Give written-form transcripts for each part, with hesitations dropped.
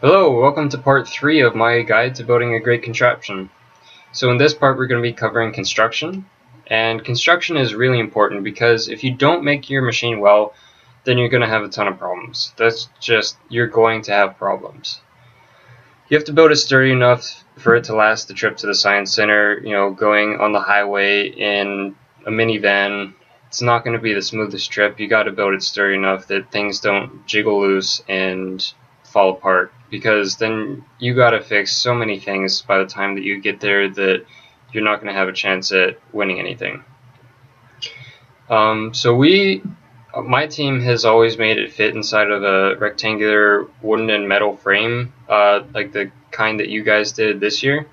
Hello, welcome to part 3 of my guide to building a great contraption. So in this part we're going to be covering construction, and construction is really important because if you don't make your machine well, then you're going to have a ton of problems. You're going to have problems. You have to build it sturdy enough for it to last the trip to the science center, going on the highway in a minivan. It's not going to be the smoothest trip. You got to build it sturdy enough that things don't jiggle loose and fall apart, because then you got to fix so many things by the time that you get there that you're not going to have a chance at winning anything. My team has always made it fit inside of a rectangular wooden and metal frame, like the kind that you guys did this year.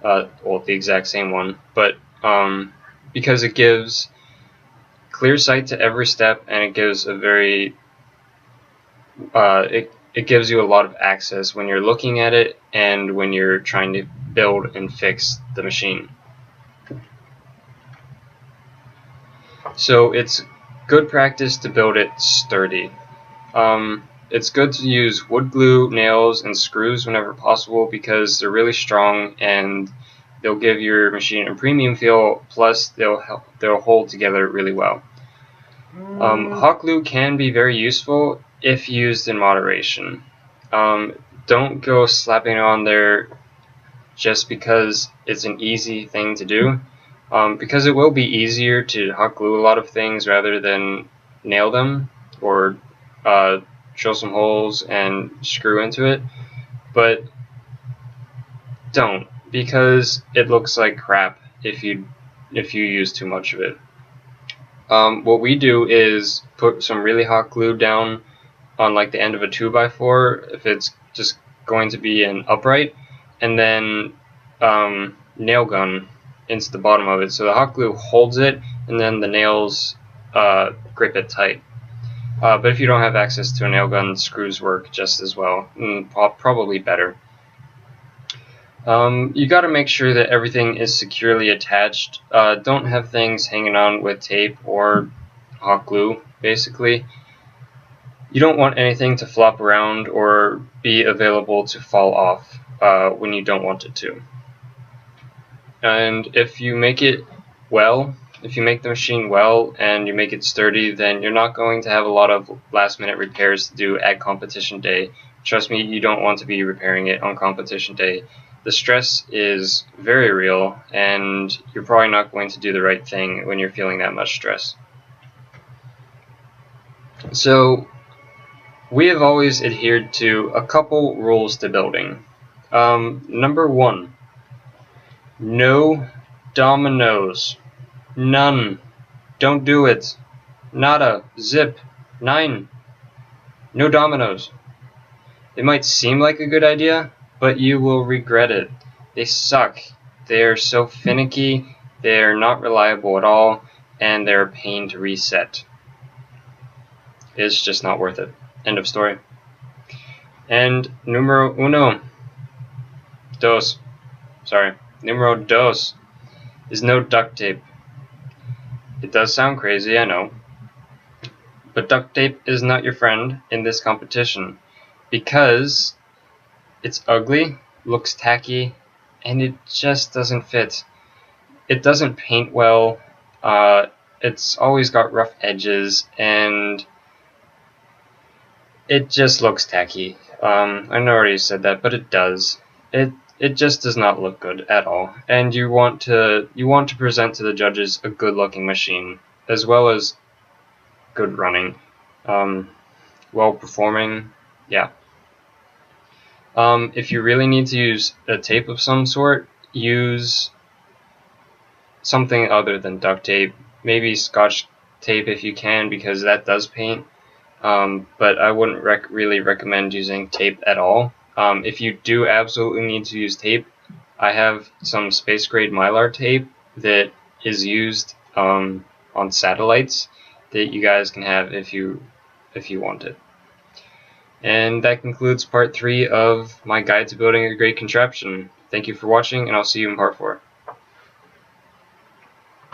Well, the exact same one, but because it gives clear sight to every step, and it gives it gives you a lot of access when you're looking at it and when you're trying to build and fix the machine. So it's good practice to build it sturdy. It's good to use wood glue, nails, and screws whenever possible because they're really strong and they'll give your machine a premium feel, plus they'll hold together really well. Hot glue can be very useful if used in moderation. Don't go slapping it on there just because it's an easy thing to do, because it will be easier to hot glue a lot of things rather than nail them or drill some holes and screw into it. But don't, because it looks like crap if you use too much of it. What we do is put some really hot glue down on like the end of a 2x4 if it's just going to be an upright, and then nail gun into the bottom of it, so the hot glue holds it and then the nails grip it tight. But if you don't have access to a nail gun, screws work just as well, and probably better. You got to make sure that everything is securely attached. Don't have things hanging on with tape or hot glue, basically. You don't want anything to flop around or be available to fall off when you don't want it to. And if you make it well, if you make the machine well and you make it sturdy, then you're not going to have a lot of last-minute repairs to do at competition day. Trust me, you don't want to be repairing it on competition day. The stress is very real, and you're probably not going to do the right thing when you're feeling that much stress. So we have always adhered to a couple rules to building. Number 1, no dominoes. None. Don't do it. Nada. Zip. 9. No dominoes. It might seem like a good idea, but you will regret it. They suck. They're so finicky, they're not reliable at all, and they're a pain to reset. It's just not worth it. End of story. And numero dos is no duct tape. It does sound crazy, I know, but duct tape is not your friend in this competition because it's ugly, looks tacky, and it just doesn't fit. It doesn't paint well, it's always got rough edges, and it just looks tacky. I know I already said that, but it does. It just does not look good at all. And you want to present to the judges a good-looking machine, as well as good running, well performing. Yeah. If you really need to use a tape of some sort, use something other than duct tape. Maybe Scotch tape if you can, because that does paint. But I wouldn't really recommend using tape at all. If you do absolutely need to use tape, I have some space grade Mylar tape that is used on satellites that you guys can have if you want it. And that concludes part 3 of my guide to building a great contraption. Thank you for watching, and I'll see you in part 4.